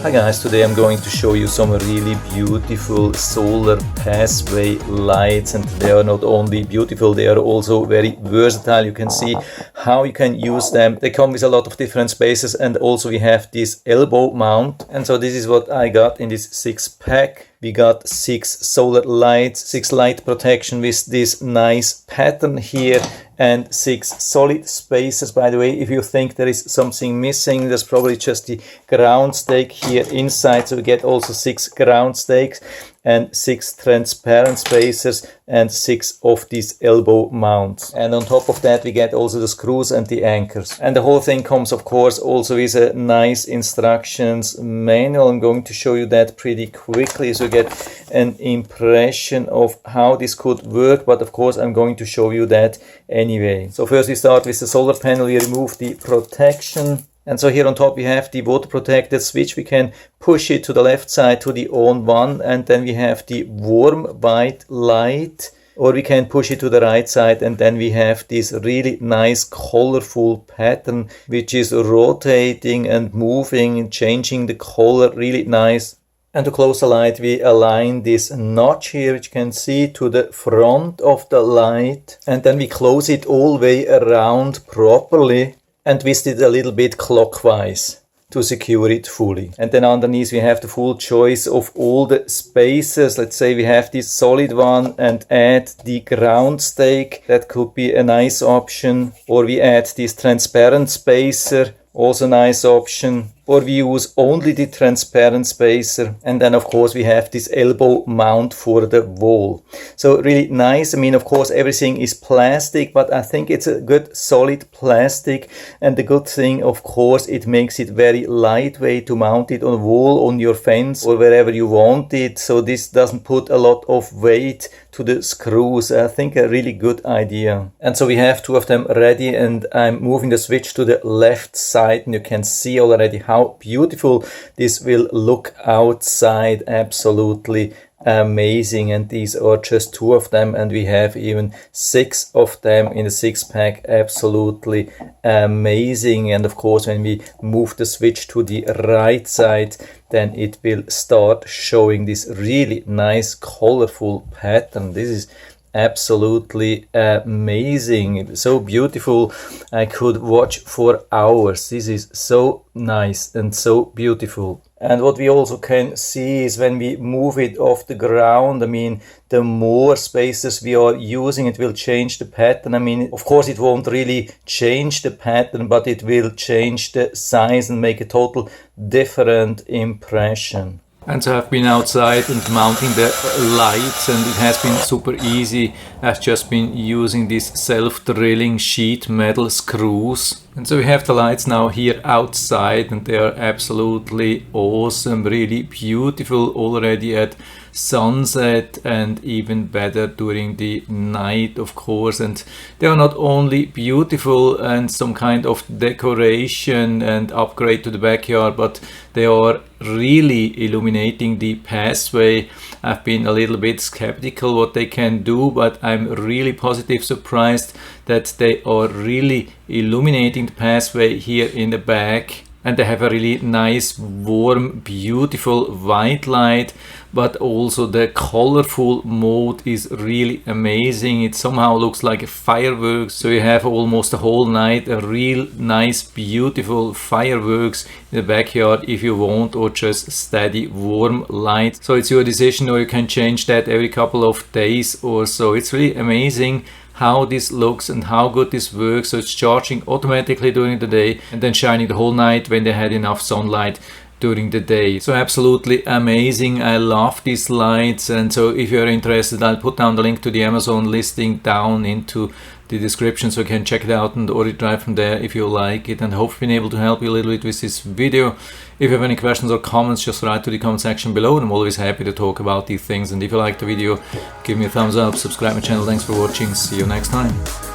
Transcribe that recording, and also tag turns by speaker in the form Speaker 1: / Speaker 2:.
Speaker 1: Hi guys, today I'm going to show you some really beautiful solar pathway lights, and they are not only beautiful, they are also very versatile. You can see how you can use them. They come with a lot of different spaces, and also we have this elbow mount. And so this is what I got in this 6-pack. We got 6 solar lights, 6 light protection with this nice pattern here, and 6 solid spacers. By the way, if you think there is something missing, there's probably just the ground stake here inside. So we get also 6 ground stakes and 6 transparent spacers and 6 of these elbow mounts. And on top of that, we get also the screws and the anchors. And the whole thing comes, of course, also with a nice instructions manual. I'm going to show you that pretty quickly so you get an impression of how this could work. But of course, I'm going to show you that anyway. So first we start with the solar panel. We remove the protection. And so here on top we have the water protected switch. We can push it to the left side to the on one, and then we have the warm white light, or we can push it to the right side, and then we have this really nice colorful pattern which is rotating and moving and changing the color, really nice. And to close the light, we align this notch here, which you can see, to the front of the light, and then we close it all the way around properly and twist it a little bit clockwise to secure it fully. And then underneath we have the full choice of all the spacers. Let's say we have this solid one and add the ground stake. That could be a nice option. Or we add this transparent spacer, also nice option. Or we use only the transparent spacer. And then of course we have this elbow mount for the wall. So really nice. I mean, of course everything is plastic, but I think it's a good solid plastic. And the good thing, of course, it makes it very lightweight to mount it on a wall, on your fence, or wherever you want it. So this doesn't put a lot of weight to the screws. I think a really good idea. And so we have 2 of them ready, and I'm moving the switch to the left side, and you can see already how beautiful this will look outside. Absolutely amazing. And these are just 2 of them, and we have even 6 of them in the 6-pack. Absolutely amazing. And of course, when we move the switch to the right side, then it will start showing this really nice colorful pattern. This is absolutely amazing, so beautiful. I could watch for hours. This is so nice and so beautiful. And what we also can see is when we move it off the ground, I mean, the more spacers we are using, it will change the pattern. I mean, of course it won't really change the pattern, but it will change the size and make a total different impression. And so I've been outside and mounting the lights, and it has been super easy. I've just been using these self-drilling sheet metal screws. And so we have the lights now here outside, and they are absolutely awesome, really beautiful already at sunset, and even better during the night, of course. And they are not only beautiful and some kind of decoration and upgrade to the backyard, but they are really illuminating the pathway. I've been a little bit skeptical what they can do, but I'm really positive surprised that they are really illuminating the pathway here in the back. And they have a really nice, warm, beautiful white light, but also the colorful mode is really amazing. It somehow looks like a fireworks. So you have almost the whole night a real nice, beautiful fireworks in the backyard if you want, or just steady, warm light. So it's your decision, or you can change that every couple of days or so. It's really amazing how this looks and how good this works. So it's charging automatically during the day and then shining the whole night when they had enough sunlight during the day. So absolutely amazing. I love these lights. And so if you're interested, I'll put down the link to the Amazon listing down into the description, so you can check it out and order it right from there if you like it. And I hope I've been able to help you a little bit with this video. If you have any questions or comments, just write to the comment section below, and I'm always happy to talk about these things. And if you liked the video, give me a thumbs up, subscribe my channel. Thanks for watching. See you next time.